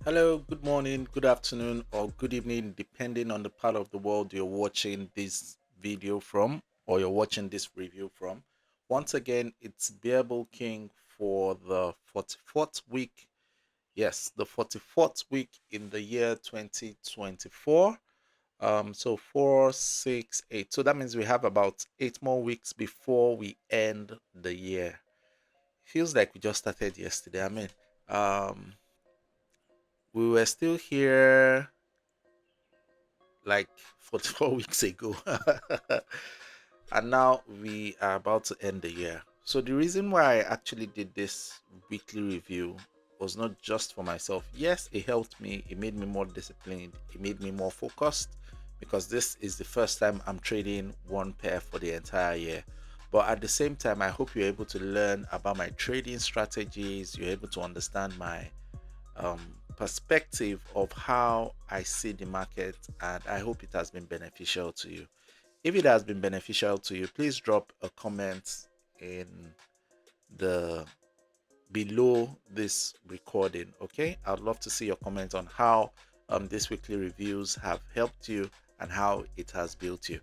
Hello, good morning, good afternoon, or good evening, depending on the part of the world you're watching this video from or you're watching this review from. Once again, it's Bearable King for the 44th week. Yes, the 44th week in the year 2024. So 4, 6, 8. So that means we have about 8 more weeks before we end the year. Feels like we just started yesterday. Um, we were still here like 44 weeks ago. And now we are about to end the year. So the reason why I actually did this weekly review was not just for myself. Yes, it helped me, it made me more disciplined, it made me more focused because this is the first time I'm trading one pair for the entire year. But at the same time, I hope you're able to learn about my trading strategies, you're able to understand my perspective of how I see the market, and I hope it has been beneficial to you. If it has been beneficial to you, please drop a comment in the below this recording. Okay, I'd love to see your comment on how these weekly reviews have helped you and how it has built you.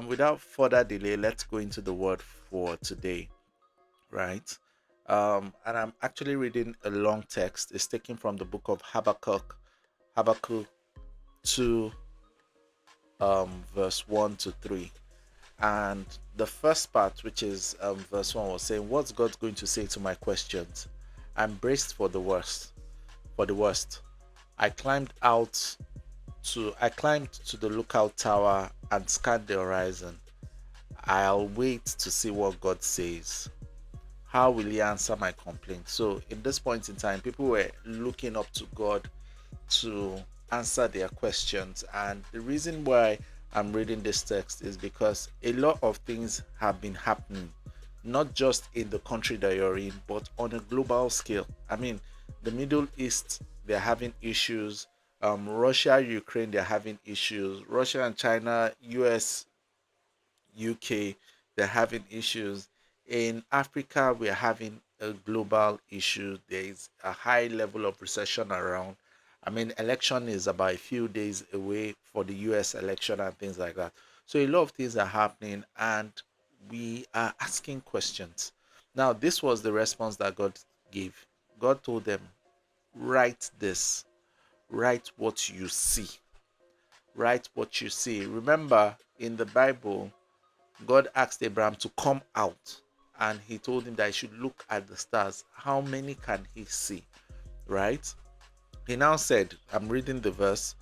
Without further delay, let's go into the word for today, right? And I'm actually reading a long text. It's taken from the book of Habakkuk 2, verse 1 to 3. And the first part, which is verse 1, was saying, "What's God going to say to my questions? I'm braced for the worst. For the worst, I climbed to the lookout tower and scanned the horizon. I'll wait to see what God says. How will He answer my complaint?" So, in this point in time, people were looking up to God to answer their questions. And the reason why I'm reading this text is because a lot of things have been happening, not just in the country that you're in, but on a global scale. The Middle East, they're having issues. Russia, Ukraine, they're having issues. Russia and China, US, UK, they're having issues. In Africa, we're having a global issue. There is a high level of recession around. Election is about a few days away for the US election and things like that. So a lot of things are happening and we are asking questions. Now, this was the response that God gave. God told them, write this, write what you see, write what you see. Remember, in the Bible, God asked Abraham to come out and he told him that he should look at the stars. How many can he see? Right? He now said, I'm reading the verse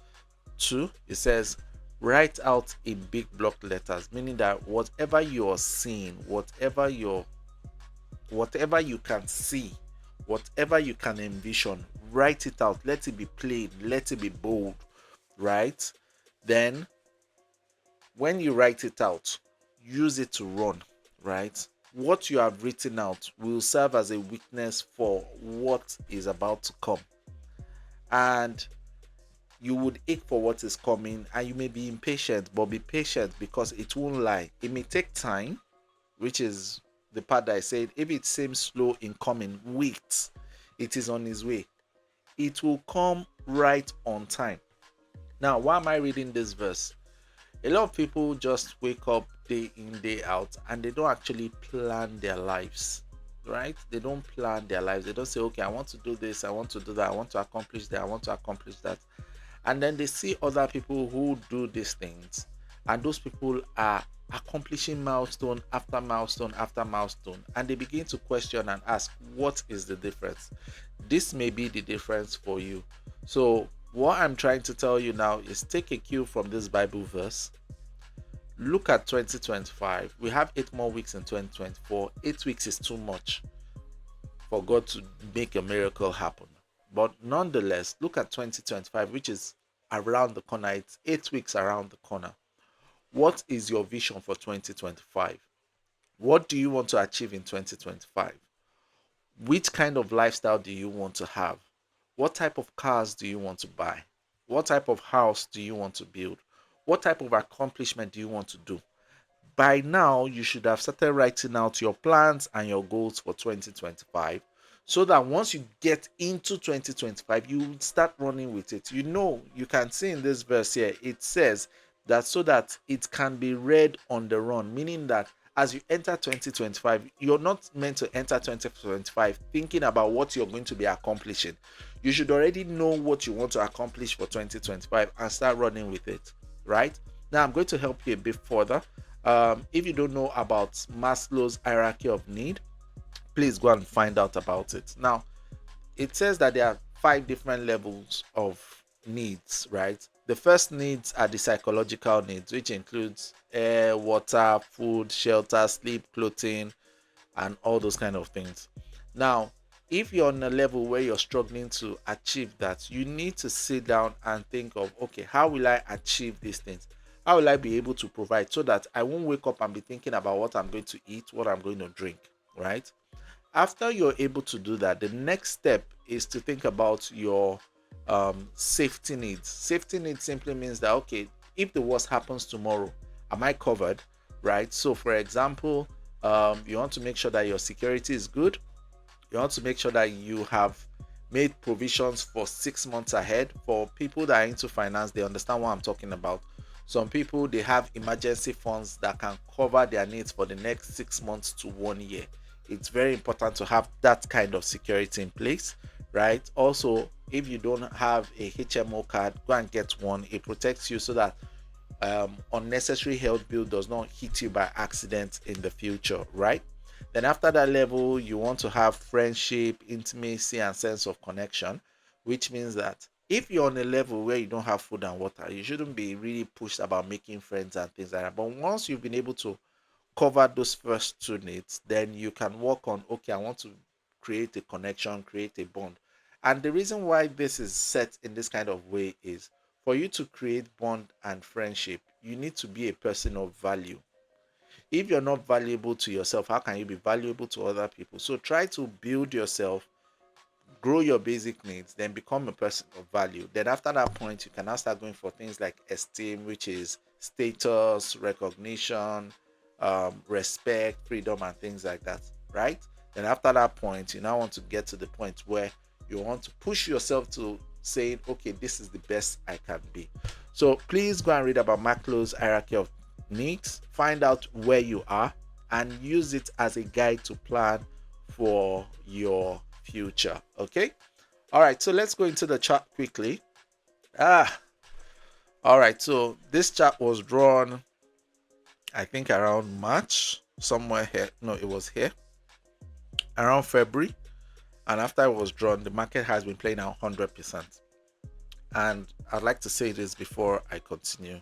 2. It says, write out in big block letters, meaning that whatever you're seeing, whatever you can see, whatever you can envision, write it out. Let it be plain, let it be bold, right? Then when you write it out, use it to run, right? What you have written out will serve as a witness for what is about to come. And you would ache for what is coming, and you may be impatient, but be patient because it won't lie. It may take time, which is the part that I said, if it seems slow in coming, wait. It is on its way. It will come right on time. Now, why am I reading this verse? A lot of people just wake up day in, day out, and they don't actually plan their lives, right? They don't plan their lives. They don't say, okay, I want to do this, I want to do that, I want to accomplish that, I want to accomplish that. And then they see other people who do these things, and those people are accomplishing milestone after milestone after milestone, and they begin to question and ask, what is the difference? This may be the difference for you. So what I'm trying to tell you now is take a cue from this Bible verse. Look at 2025. We have 8 more weeks in 2024. 8 weeks is too much for God to make a miracle happen. But nonetheless, look at 2025, which is around the corner. It's 8 weeks around the corner. What is your vision for 2025? What do you want to achieve in 2025? Which kind of lifestyle do you want to have? What type of cars do you want to buy? What type of house do you want to build? What type of accomplishment do you want to do? By now, you should have started writing out your plans and your goals for 2025 so that once you get into 2025, you will start running with it. You can see in this verse here, it says that so that it can be read on the run, meaning that as you enter 2025, you're not meant to enter 2025 thinking about what you're going to be accomplishing. You should already know what you want to accomplish for 2025 and start running with it, right? Now, I'm going to help you a bit further. If you don't know about Maslow's hierarchy of need, please go and find out about it. Now, it says that there are 5 different levels of needs, right? The first needs are the psychological needs, which includes air, water, food, shelter, sleep, clothing, and all those kind of things. Now, if you're on a level where you're struggling to achieve that, you need to sit down and think of, okay, how will I achieve these things? How will I be able to provide so that I won't wake up and be thinking about what I'm going to eat, what I'm going to drink, right? After you're able to do that, the next step is to think about your safety needs. Safety needs simply means that, okay, if the worst happens tomorrow, am I covered, right? So for example, you want to make sure that your security is good. You want to make sure that you have made provisions for 6 months ahead. For people that are into finance, they understand what I'm talking about. Some people, they have emergency funds that can cover their needs for the next 6 months to 1 year. It's very important to have that kind of security in place, right? Also, if you don't have a HMO card, go and get one. It protects you so that unnecessary health bill does not hit you by accident in the future, right? Then after that level, you want to have friendship, intimacy, and sense of connection, which means that if you're on a level where you don't have food and water, you shouldn't be really pushed about making friends and things like that. But once you've been able to cover those first 2 needs, then you can work on, okay, I want to create a connection, create a bond. And the reason why this is set in this kind of way is for you to create bond and friendship, you need to be a person of value. If you're not valuable to yourself, how can you be valuable to other people? So try to build yourself, grow your basic needs, then become a person of value. Then after that point, you can now start going for things like esteem, which is status, recognition, respect, freedom, and things like that, right? Then after that point, you now want to get to the point where you want to push yourself to saying, okay, this is the best I can be. So please go and read about Maslow's hierarchy of needs, find out where you are, and use it as a guide to plan for your future. Okay. All right. So let's go into the chart quickly. All right. So this chart was drawn, I think, around March, somewhere here. No, it was here around February. And after it was drawn, the market has been playing out 100%. And I'd like to say this before I continue.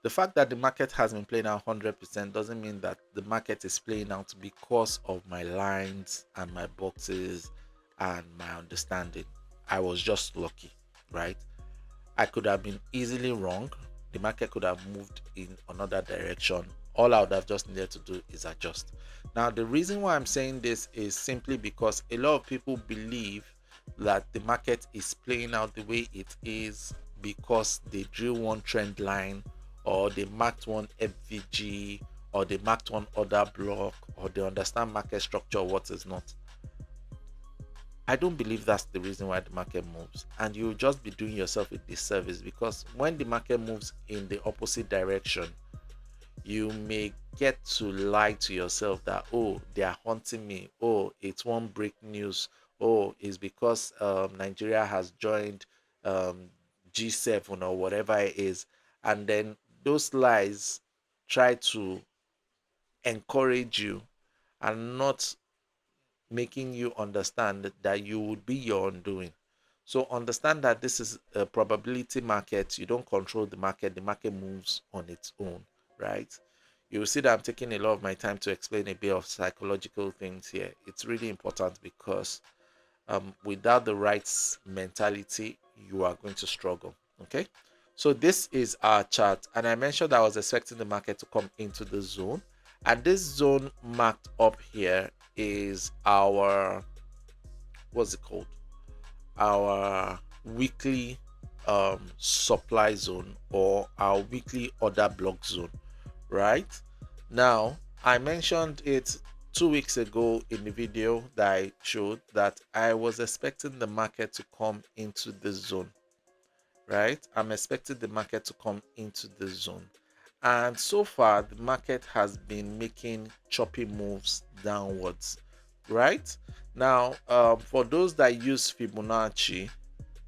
The fact that the market has been playing out 100% doesn't mean that the market is playing out because of my lines and my boxes and my understanding. I was just lucky, right? I could have been easily wrong. The market could have moved in another direction. All I would have just needed to do is adjust. Now, the reason why I'm saying this is simply because a lot of people believe that the market is playing out the way it is because they drew one trend line, or they marked one FVG, or they marked one order block, or they understand market structure, what is not. I don't believe that's the reason why the market moves, and you'll just be doing yourself a disservice, because when the market moves in the opposite direction, you may get to lie to yourself that, oh, they are hunting me, oh, it's one break news, oh, it's because Nigeria has joined G7 or whatever it is. And then those lies try to encourage you and not making you understand that you would be your undoing. So understand that this is a probability market. You don't control the market moves on its own, right? You will see that I'm taking a lot of my time to explain a bit of psychological things here. It's really important because without the right mentality, you are going to struggle. Okay. So this is our chart, and I mentioned I was expecting the market to come into the zone, and this zone marked up here is our, what's it called, our weekly supply zone, or our weekly order block zone, right? Now I mentioned it 2 weeks ago in the video that I showed that I was expecting the market to come into this zone, right? I'm expecting the market to come into this zone. And so far, the market has been making choppy moves downwards, right? Now, for those that use Fibonacci,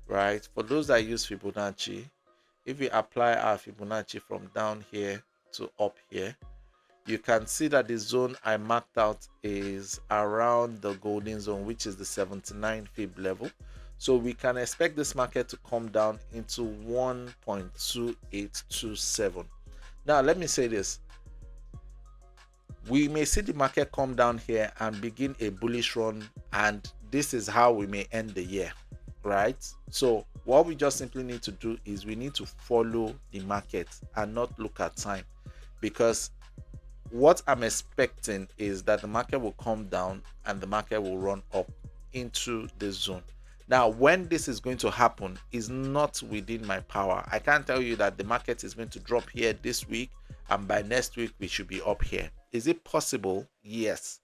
right? For those that use Fibonacci, if we apply our Fibonacci from down here to up here, you can see that the zone I marked out is around the golden zone, which is the 79 fib level. So we can expect this market to come down into 1.2827. Now, let me say this. We may see the market come down here and begin a bullish run, and this is how we may end the year, right? So what we just simply need to do is we need to follow the market and not look at time, because what I'm expecting is that the market will come down and the market will run up into this zone. Now, when this is going to happen is not within my power. I can't tell you that the market is going to drop here this week and by next week we should be up here. Is it possible? Yes.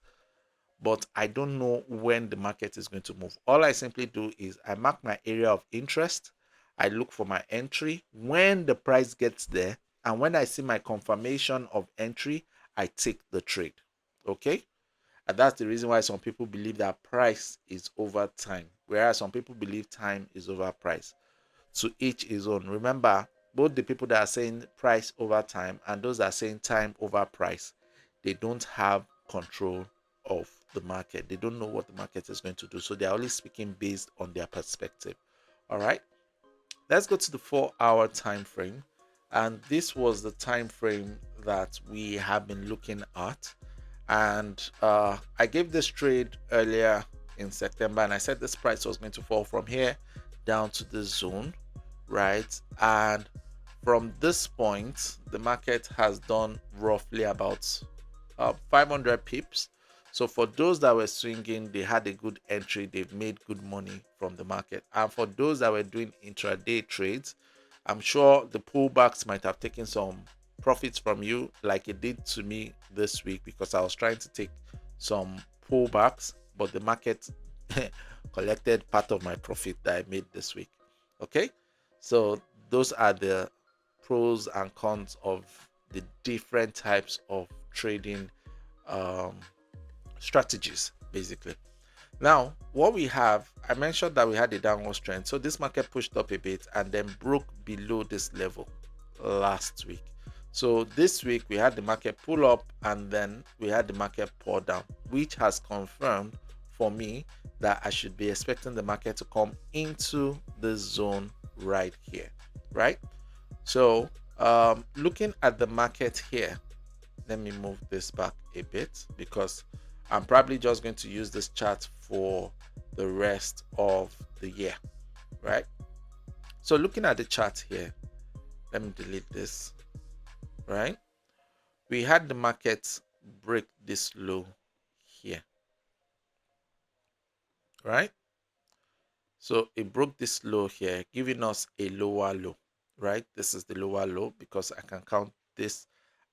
But I don't know when the market is going to move. All I simply do is I mark my area of interest. I look for my entry when the price gets there. And when I see my confirmation of entry, I take the trade. Okay? And that's the reason why some people believe that price is over time, whereas some people believe time is over price. To each his own. Remember, both the people that are saying price over time and those that are saying time over price, they don't have control of the market. They don't know what the market is going to do. So they're only speaking based on their perspective. All right. Let's go to the 4-hour time frame. And this was the time frame that we have been looking at. And I gave this trade earlier in September, and I said this price was going to fall from here down to this zone, right? And from this point, the market has done roughly about 500 pips. So for those that were swinging, they had a good entry. They've made good money from the market. And for those that were doing intraday trades, I'm sure the pullbacks might have taken some profits from you, like it did to me this week, because I was trying to take some pullbacks, but the market collected part of my profit that I made this week. Okay, so those are the pros and cons of the different types of trading strategies, basically. Now, what we have, I mentioned that we had a downward trend. So this market pushed up a bit and then broke below this level last week. So this week we had the market pull up and then we had the market pour down, which has confirmed for me that I should be expecting the market to come into this zone right here, right? So looking at the market here, let me move this back a bit because I'm probably just going to use this chart for the rest of the year, right? So looking at the chart here, let me delete this, right? We had the market break this low here, right? So it broke this low here, giving us a lower low, right? This is the lower low because I can count this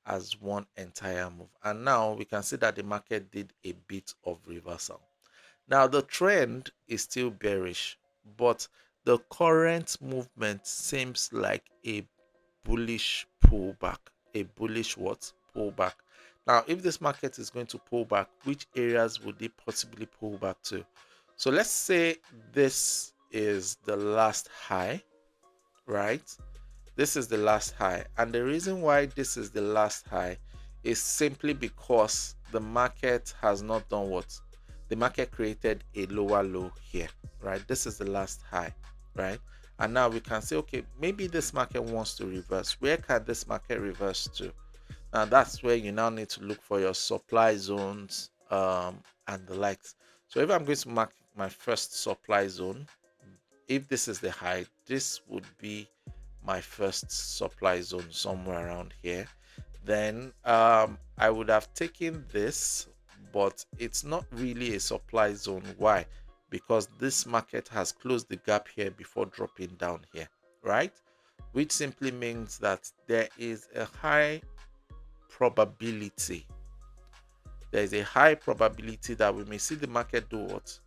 as one entire move. And now we can see that the market did a bit of reversal. Now the trend is still bearish, but the current movement seems like a bullish pullback. A bullish what? Pullback. Now, if this market is going to pull back, which areas would it possibly pull back to? So let's say this is the last high, right? This is the last high. And the reason why this is the last high is simply because the market has not done what? The market created a lower low here, right? This is the last high, right? And now we can say, okay, maybe this market wants to reverse. Where can this market reverse to? Now that's where you now need to look for your supply zones and the likes. So if I'm going to mark my first supply zone, if this is the high, this would be my first supply zone somewhere around here. Then I would have taken this, but it's not really a supply zone. Why? Because this market has closed the gap here before dropping down here, right? Which simply means that there is a high probability there is a high probability that we may see the market do what?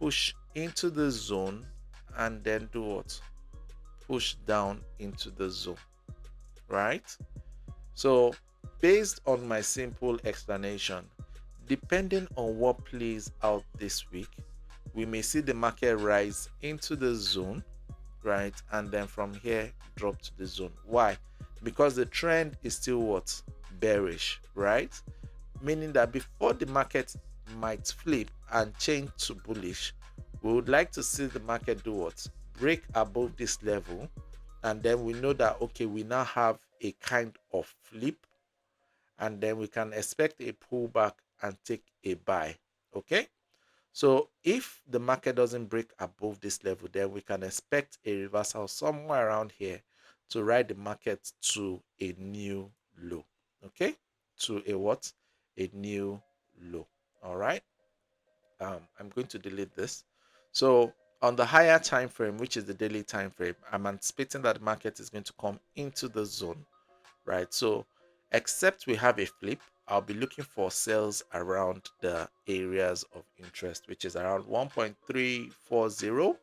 Push into the zone and then do what? Push down into the zone, right? So based on my simple explanation, depending on what plays out this week, we may see the market rise into the zone, right? And then from here, drop to the zone. Why? Because the trend is still what? Bearish, right? Meaning that before the market might flip and change to bullish, we would like to see the market do what? Break above this level. And then we know that, okay, we now have a kind of flip, and then we can expect a pullback and take a buy. Okay. So if the market doesn't break above this level, then we can expect a reversal somewhere around here to ride the market to a new low. Okay, to a what? A new low. All right. I'm going to delete this. So on the higher time frame, which is the daily time frame, I'm anticipating that the market is going to come into the zone, right? So except we have a flip, I'll be looking for sales around the areas of interest, which is around 1.340.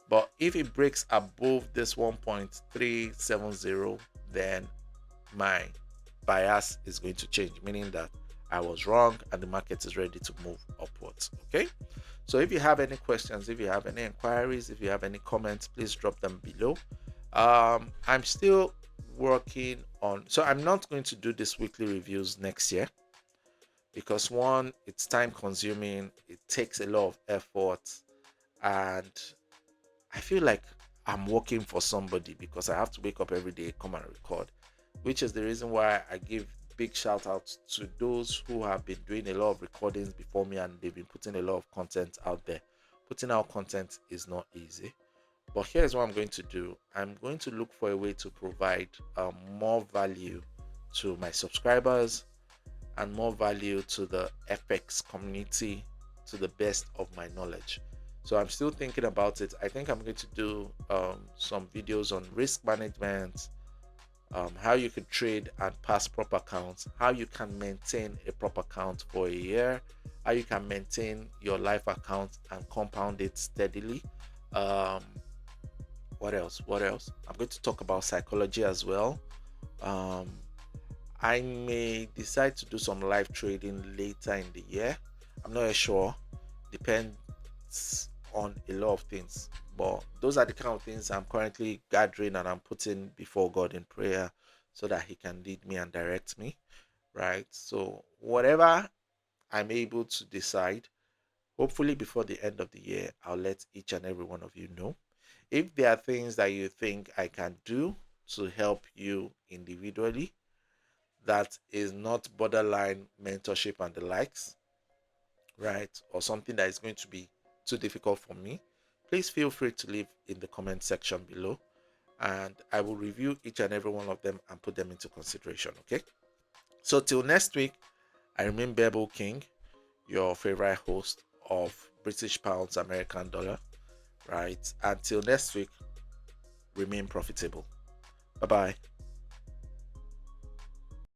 But if it breaks above this 1.370, then my bias is going to change, meaning that I was wrong and the market is ready to move upwards. Okay. So if you have any questions, if you have any inquiries, if you have any comments, please drop them below. I'm still working on, so I'm not going to do this weekly reviews next year because one, it's time consuming, it takes a lot of effort, and I feel like I'm working for somebody because I have to wake up every day, come and record, which is the reason why I give big shout outs to those who have been doing a lot of recordings before me and they've been putting a lot of content out there. Putting out content is not easy. But here's what I'm going to do. I'm going to look for a way to provide more value to my subscribers and more value to the FX community to the best of my knowledge. So I'm still thinking about it. I think I'm going to do some videos on risk management, how you could trade and pass proper accounts, how you can maintain a proper account for a year, how you can maintain your life account and compound it steadily. Um, what else? What else? I'm going to talk about psychology as well. Um, I may decide to do some live trading later in the year. I'm not sure. Depends on a lot of things. But those are the kind of things I'm currently gathering and I'm putting before God in prayer so that He can lead me and direct me. Right. So whatever I'm able to decide, hopefully before the end of the year, I'll let each and every one of you know. If there are things that you think I can do to help you individually, that is not borderline mentorship and the likes, right? Or something that is going to be too difficult for me, please feel free to leave in the comment section below and I will review each and every one of them and put them into consideration. Okay. So till next week, I remain Bevel King, your favorite host of British Pounds American Dollar, right? Until next week, remain profitable. Bye bye.